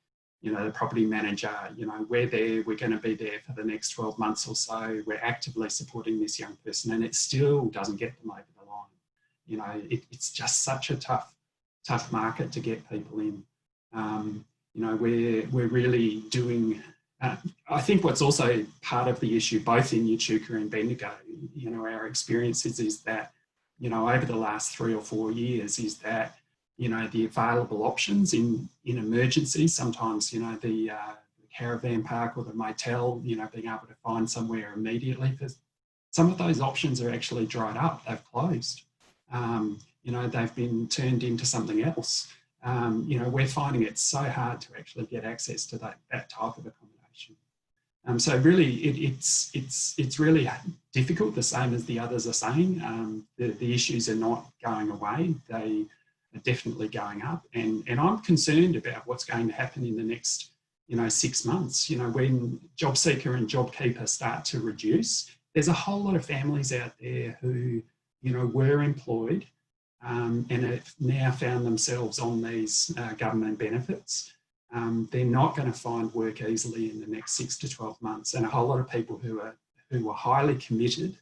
property manager, we're there, we're going to be there for the next 12 months or so. We're actively supporting this young person, and it still doesn't get them over the line. It's just such a tough market to get people in. We're really doing, I think what's also part of the issue, both in Echuca and Bendigo, our experiences is that, over the last 3 or 4 years is that, the available options in emergencies, sometimes, the caravan park or the motel, being able to find somewhere immediately, because some of those options are actually dried up, they've closed. They've been turned into something else. We're finding it so hard to actually get access to that type of accommodation. So really, it's really difficult, the same as the others are saying. The issues are not going away. They are definitely going up. And I'm concerned about what's going to happen in the next, 6 months. When JobSeeker and JobKeeper start to reduce, there's a whole lot of families out there who, were employed and have now found themselves on these government benefits. They're not going to find work easily in the next 6 to 12 months. And a whole lot of people who are highly committed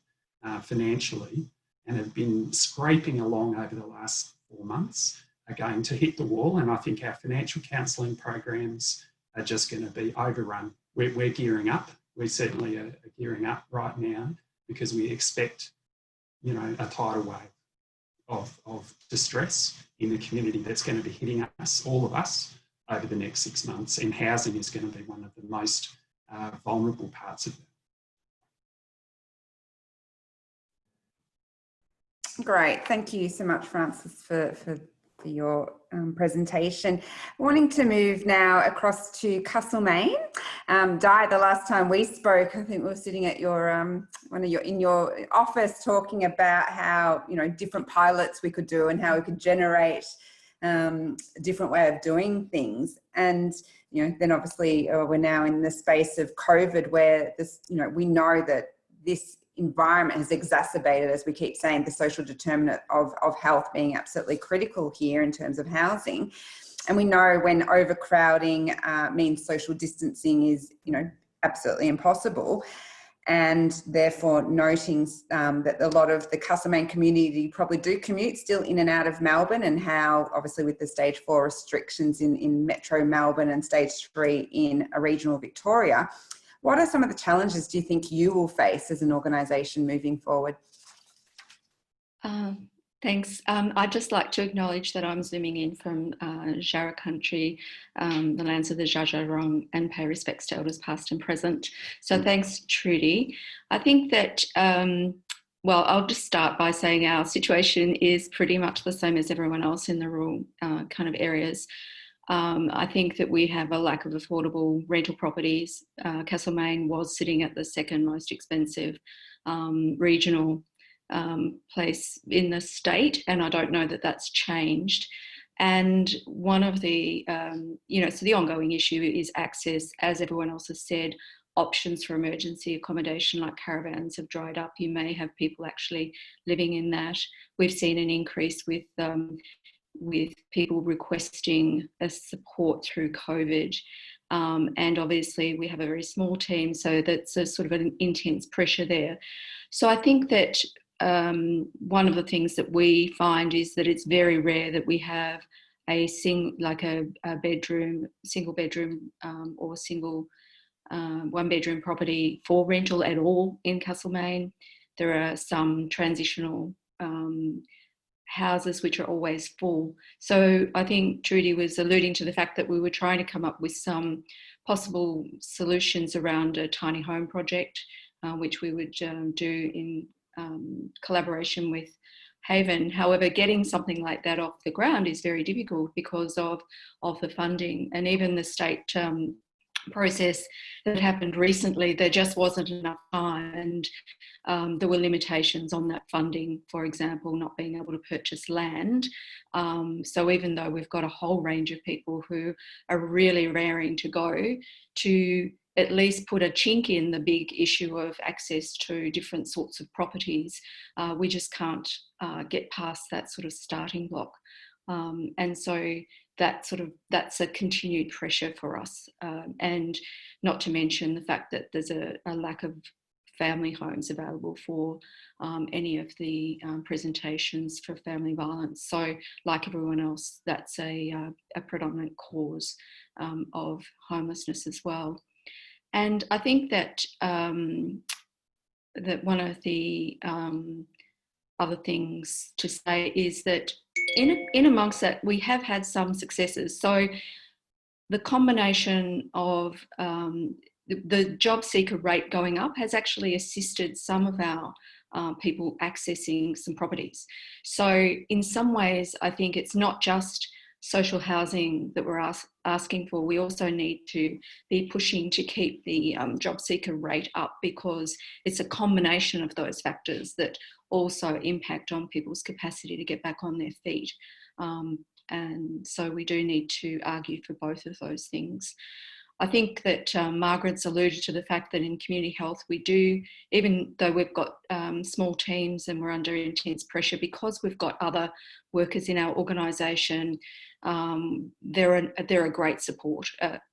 financially and have been scraping along over the last 4 months are going to hit the wall. And I think our financial counselling programs are just going to be overrun. We're gearing up. We certainly are gearing up right now because we expect, a tidal wave of distress in the community that's going to be hitting us, all of us, over the next 6 months. And housing is going to be one of the most vulnerable parts of it. Great. Thank you so much, Francis, for your presentation. Wanting to move now across to Castlemaine. Di, the last time we spoke, I think we were sitting at your in your office talking about how different pilots we could do and how we could generate a different way of doing things. And then obviously we're now in the space of COVID, where this we know that this environment has exacerbated, as we keep saying, the social determinant of health being absolutely critical here in terms of housing. And we know when overcrowding means social distancing is, absolutely impossible. And therefore noting that a lot of the Castlemaine community probably do commute still in and out of Melbourne, and how obviously with the stage 4 restrictions in Metro Melbourne and stage 3 in regional Victoria, what are some of the challenges do you think you will face as an organisation moving forward? Thanks. I'd just like to acknowledge that I'm zooming in from Jarrah country, the lands of the Dja Dja Wurrung, and pay respects to elders past and present. So thanks, Trudy. I think that, well, I'll just start by saying our situation is pretty much the same as everyone else in the rural kind of areas. I think that we have a lack of affordable rental properties. Castlemaine was sitting at the second most expensive regional place in the state, and I don't know that that's changed. And one of the, so the ongoing issue is access. As everyone else has said, options for emergency accommodation like caravans have dried up. You may have people actually living in that. We've seen an increase with people requesting a support through COVID. And obviously we have a very small team, so that's a sort of an intense pressure there. So I think that one of the things that we find is that it's very rare that we have a single bedroom or single one bedroom property for rental at all in Castlemaine. There are some transitional houses which are always full. So I think Trudy was alluding to the fact that we were trying to come up with some possible solutions around a tiny home project, which we would do in collaboration with Haven. However, getting something like that off the ground is very difficult because of the funding, and even the state process that happened recently, there just wasn't enough time, and there were limitations on that funding, for example, not being able to purchase land. So even though we've got a whole range of people who are really raring to go to at least put a chink in the big issue of access to different sorts of properties, we just can't get past that sort of starting block. And so that's a continued pressure for us. And not to mention the fact that there's a lack of family homes available for any of the presentations for family violence. So like everyone else, that's a predominant cause of homelessness as well. And I think that that one of the other things to say is that in amongst that, we have had some successes. So the combination of the job seeker rate going up has actually assisted some of our people accessing some properties. So in some ways, I think it's not just social housing that we're asking for. We also need to be pushing to keep the job seeker rate up, because it's a combination of those factors that also impact on people's capacity to get back on their feet. And so we do need to argue for both of those things. I think that Margaret's alluded to the fact that in community health, we do, even though we've got small teams and we're under intense pressure, because we've got other workers in our organisation, they're a great support,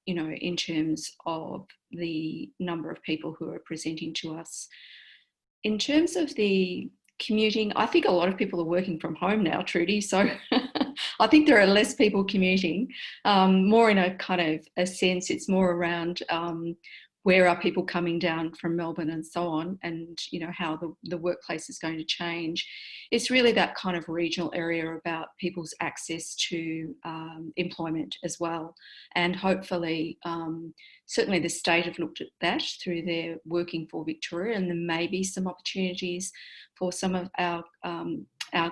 in terms of the number of people who are presenting to us. In terms of the commuting, I think a lot of people are working from home now, Trudy, so I think there are less people commuting, more in a kind of a sense, it's more around where are people coming down from Melbourne and so on, and how the workplace is going to change. It's really that kind of regional area about people's access to employment as well. And hopefully, certainly the state have looked at that through their Working for Victoria, and there may be some opportunities for some of our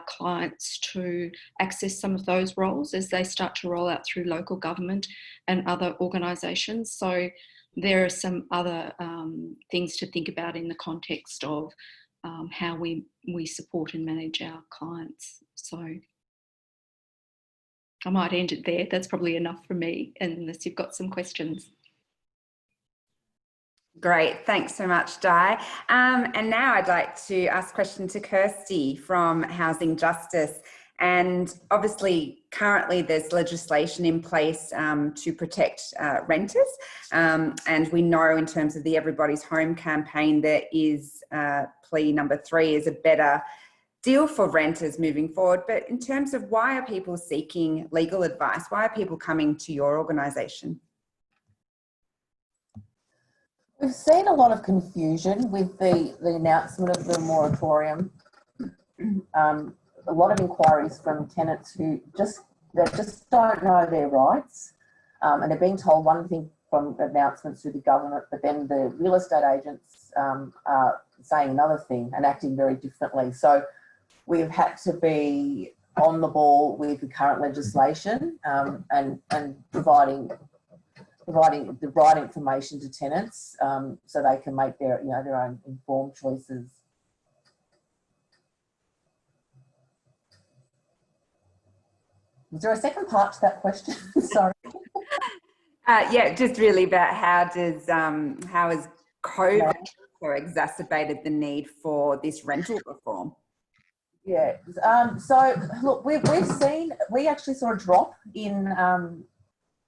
clients to access some of those roles as they start to roll out through local government and other organisations. So there are some other things to think about in the context of how we support and manage our clients. So I might end it there. That's probably enough for me, unless you've got some questions. Great, thanks so much, Di. And now I'd like to ask a question to Kirsty from Housing Justice. And obviously, currently there's legislation in place to protect renters. And we know in terms of the Everybody's Home campaign, there is plea number 3 is a better deal for renters moving forward. But in terms of why are people seeking legal advice? Why are people coming to your organisation? We've seen a lot of confusion with the announcement of the moratorium. A lot of inquiries from tenants who just don't know their rights, and they're being told one thing from announcements through the government, but then the real estate agents are saying another thing and acting very differently. So we've had to be on the ball with the current legislation and providing the right information to tenants so they can make their own informed choices. Was there a second part to that question? Sorry. Yeah, just really about how has COVID exacerbated the need for this rental reform? Yeah. So look, we actually saw a drop in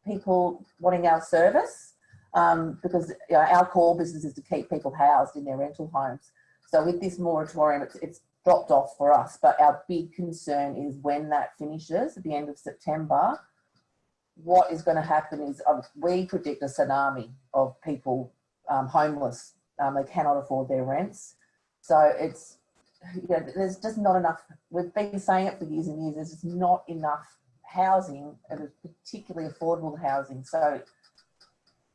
people wanting our service because our core business is to keep people housed in their rental homes. So with this moratorium, it's dropped off for us. But our big concern is when that finishes at the end of September, what is going to happen is we predict a tsunami of people homeless. They cannot afford their rents. So it's, there's just not enough. We've been saying it for years and years. There's just not enough housing, and particularly affordable housing. So,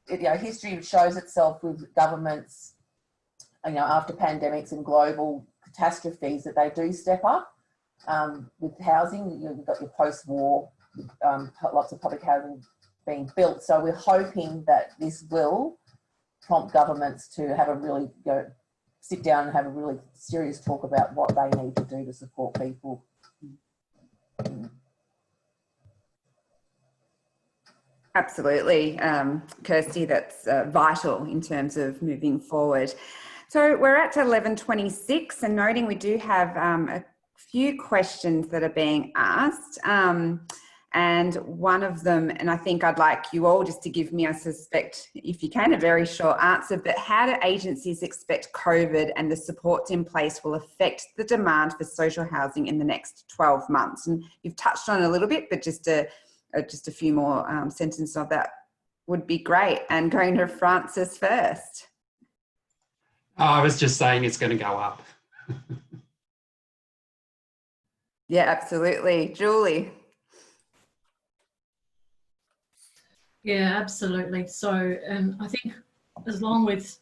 history shows itself with governments, after pandemics and global catastrophes, that they do step up with housing. You've got your post-war, lots of public housing being built. So we're hoping that this will prompt governments to have a really sit down and have a really serious talk about what they need to do to support people. Absolutely, Kirsty, that's vital in terms of moving forward. So we're at 11:26 and noting we do have a few questions that are being asked. And one of them, and I think I'd like you all just to give me, I suspect, if you can, a very short answer, but how do agencies expect COVID and the supports in place will affect the demand for social housing in the next 12 months? And you've touched on it a little bit, but just a few more sentences of that would be great. And going to Francis first. I was just saying it's going to go up. Yeah, absolutely. Julie. Yeah, absolutely. So I think as long as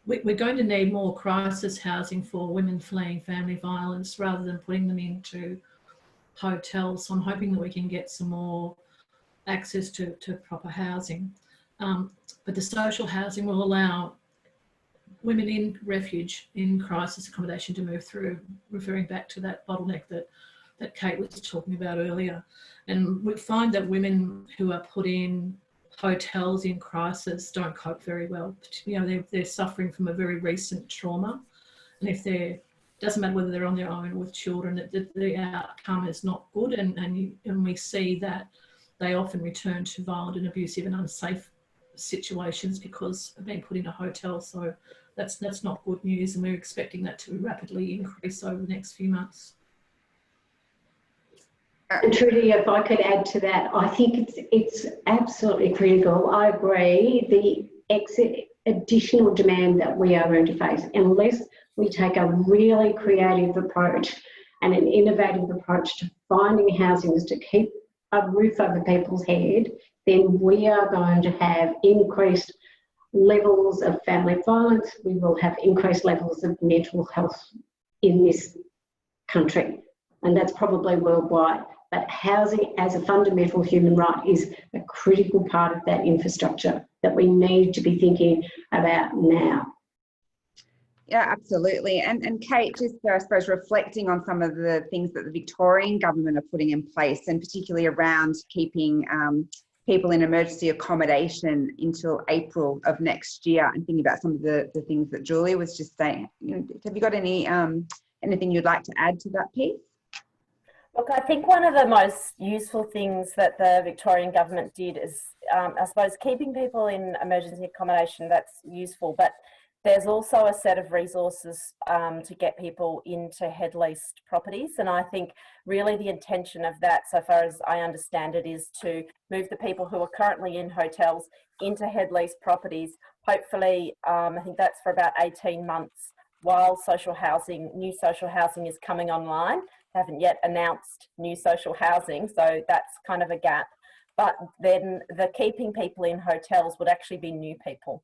we're going to need more crisis housing for women fleeing family violence rather than putting them into hotels. So I'm hoping that we can get some more access to proper housing. But the social housing will allow women in refuge, in crisis accommodation to move through, referring back to that bottleneck that Kate was talking about earlier. And we find that women who are put in hotels in crisis don't cope very well. They're suffering from a very recent trauma. And if doesn't matter whether they're on their own or with children, the outcome is not good. And we see that they often return to violent and abusive and unsafe situations because of being put in a hotel. So that's not good news, and we're expecting that to rapidly increase over the next few months. And Trudy, if I could add to that, I think it's absolutely critical. I agree. The additional demand that we are going to face, unless we take a really creative approach and an innovative approach to finding housing to keep a roof over people's head, then we are going to have increased levels of family violence. We will have increased levels of mental health in this country, and that's probably worldwide. But housing as a fundamental human right is a critical part of that infrastructure that we need to be thinking about now. Yeah, absolutely. And Kate, just I suppose reflecting on some of the things that the Victorian government are putting in place, and particularly around keeping people in emergency accommodation until April of next year, and thinking about some of the things that Julia was just saying. Have you got any anything you'd like to add to that piece? Look, I think one of the most useful things that the Victorian government did is, I suppose, keeping people in emergency accommodation. That's useful, but there's also a set of resources to get people into head leased properties. And I think really the intention of that, so far as I understand it, is to move the people who are currently in hotels into head leased properties. Hopefully, I think that's for about 18 months while new social housing is coming online. They haven't yet announced new social housing, so that's kind of a gap. But then the keeping people in hotels would actually be new people.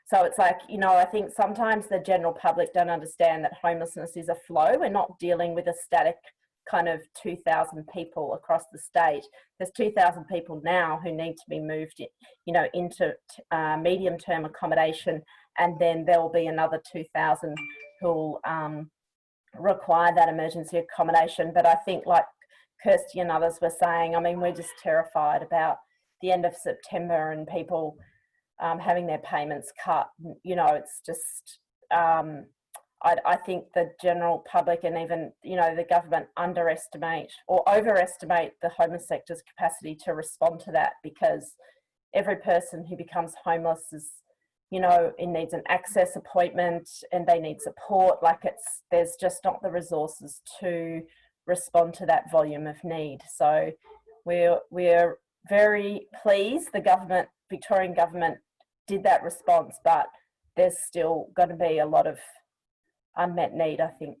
So it's like, I think sometimes the general public don't understand that homelessness is a flow. We're not dealing with a static kind of 2,000 people across the state. There's 2,000 people now who need to be moved, into medium-term accommodation, and then there will be another 2,000 who'll require that emergency accommodation. But I think, like Kirsty and others were saying. I mean, we're just terrified about the end of September and people having their payments cut. You know, it's just, I think the general public and even, you know, the government underestimate or overestimate the homeless sector's capacity to respond to that, because every person who becomes homeless is, you know, it needs an access appointment and they need support. Like there's just not the resources to respond to that volume of need. So we're very pleased the government, Victorian government, did that response, but there's still going to be a lot of unmet need, I think.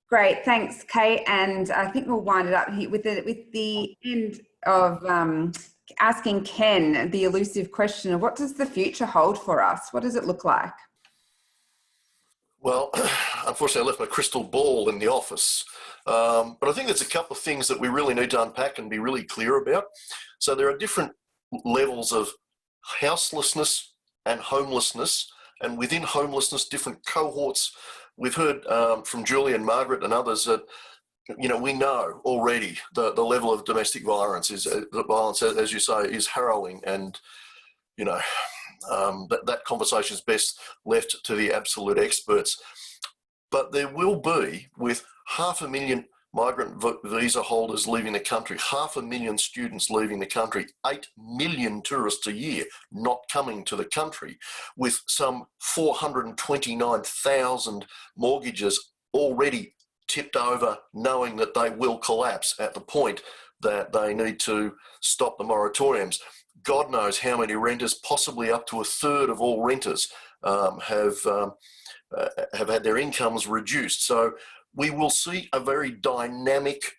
Great, thanks, Kate. And I think we'll wind it up here with the end of asking Ken the elusive question of what does the future hold for us? What does it look like? Well, unfortunately, I left my crystal ball in the office. But I think there's a couple of things that we really need to unpack and be really clear about. So there are different levels of houselessness and homelessness, and within homelessness, different cohorts. We've heard from Julie and Margaret and others that, you know, we know already the level of domestic violence is, as you say, is harrowing, and, you know, that conversation is best left to the absolute experts. But there will be, with 500,000 migrant visa holders leaving the country, 500,000 students leaving the country, 8 million tourists a year not coming to the country, with some 429,000 mortgages already tipped over, knowing that they will collapse at the point that they need to stop the moratoriums. God knows how many renters, possibly up to a third of all renters, have had their incomes reduced. So we will see a very dynamic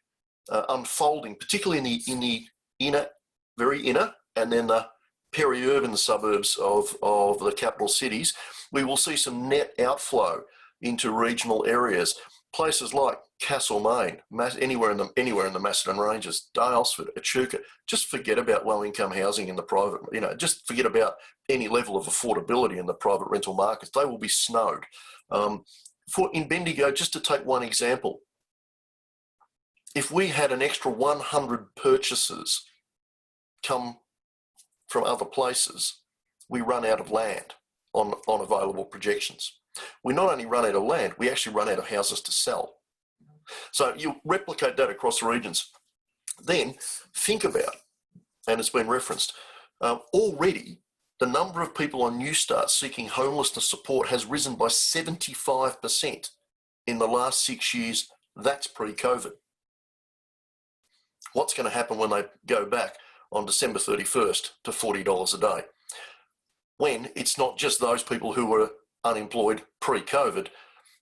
unfolding, particularly in the inner, very inner, and then the peri-urban suburbs of the capital cities. We will see some net outflow into regional areas, places like Castlemaine, anywhere in the Macedon Ranges, Daylesford, Echuca. Just forget about low-income housing in the private, you know, just forget about any level of affordability in the private rental markets. They will be snowed. In Bendigo, just to take one example, if we had an extra 100 purchases come from other places, we run out of land on available projections. We not only run out of land, we actually run out of houses to sell. So you replicate that across regions. Then think about, and it's been referenced, already the number of people on New Start seeking homelessness support has risen by 75% in the last 6 years. That's pre-COVID. What's going to happen when they go back on December 31st to $40 a day? When it's not just those people who were unemployed pre-COVID,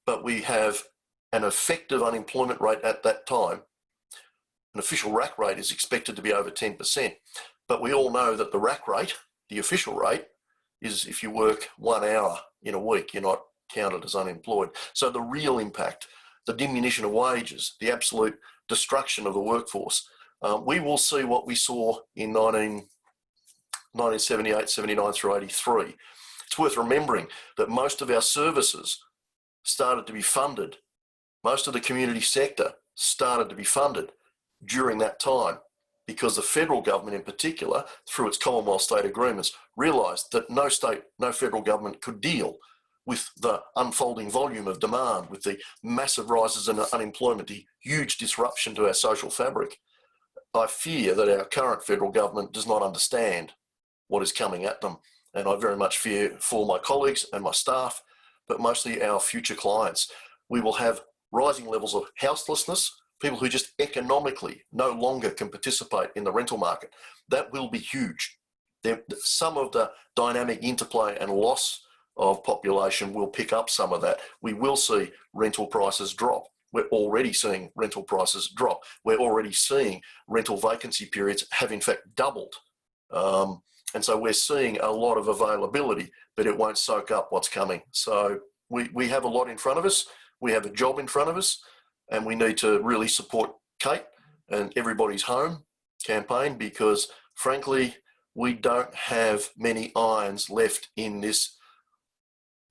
but we have an effective unemployment rate at that time. An official rack rate is expected to be over 10%, but we all know that the rack rate, the official rate, is if you work 1 hour in a week, you're not counted as unemployed. So the real impact, the diminution of wages, the absolute destruction of the workforce, we will see what we saw in 1978, 79 through 83. It's worth remembering that most of our services started to be funded. Most of the community sector started to be funded during that time because the federal government in particular, through its Commonwealth state agreements, realised that no federal government could deal with the unfolding volume of demand, with the massive rises in unemployment, the huge disruption to our social fabric. I fear that our current federal government does not understand what is coming at them. And I very much fear for my colleagues and my staff, but mostly our future clients. We will have rising levels of houselessness, people who just economically no longer can participate in the rental market. That will be huge. Some of the dynamic interplay and loss of population will pick up some of that. We will see rental prices drop. We're already seeing rental prices drop. We're already seeing rental vacancy periods have in fact doubled. And so we're seeing a lot of availability, but it won't soak up what's coming. So we have a lot in front of us. We have a job in front of us, and we need to really support Kate and Everybody's Home campaign, because frankly, we don't have many irons left in this,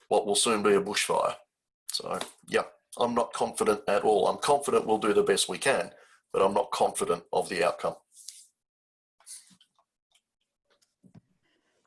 what will soon be a bushfire. So, yeah. I'm not confident at all. I'm confident we'll do the best we can, but I'm not confident of the outcome.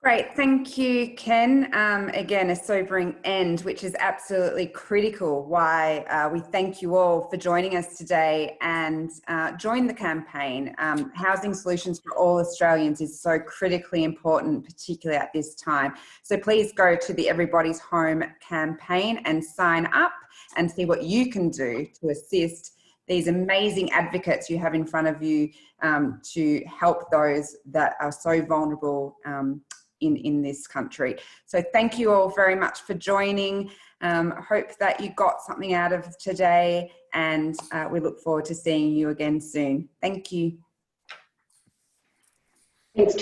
Great, thank you, Ken. Again, a sobering end, which is absolutely critical. Why we thank you all for joining us today and join the campaign. Housing Solutions for All Australians is so critically important, particularly at this time. So please go to the Everybody's Home campaign and sign up and see what you can do to assist these amazing advocates you have in front of you to help those that are so vulnerable in this country. So thank you all very much for joining. Hope that you got something out of today, and we look forward to seeing you again soon. Thank you. Thanks.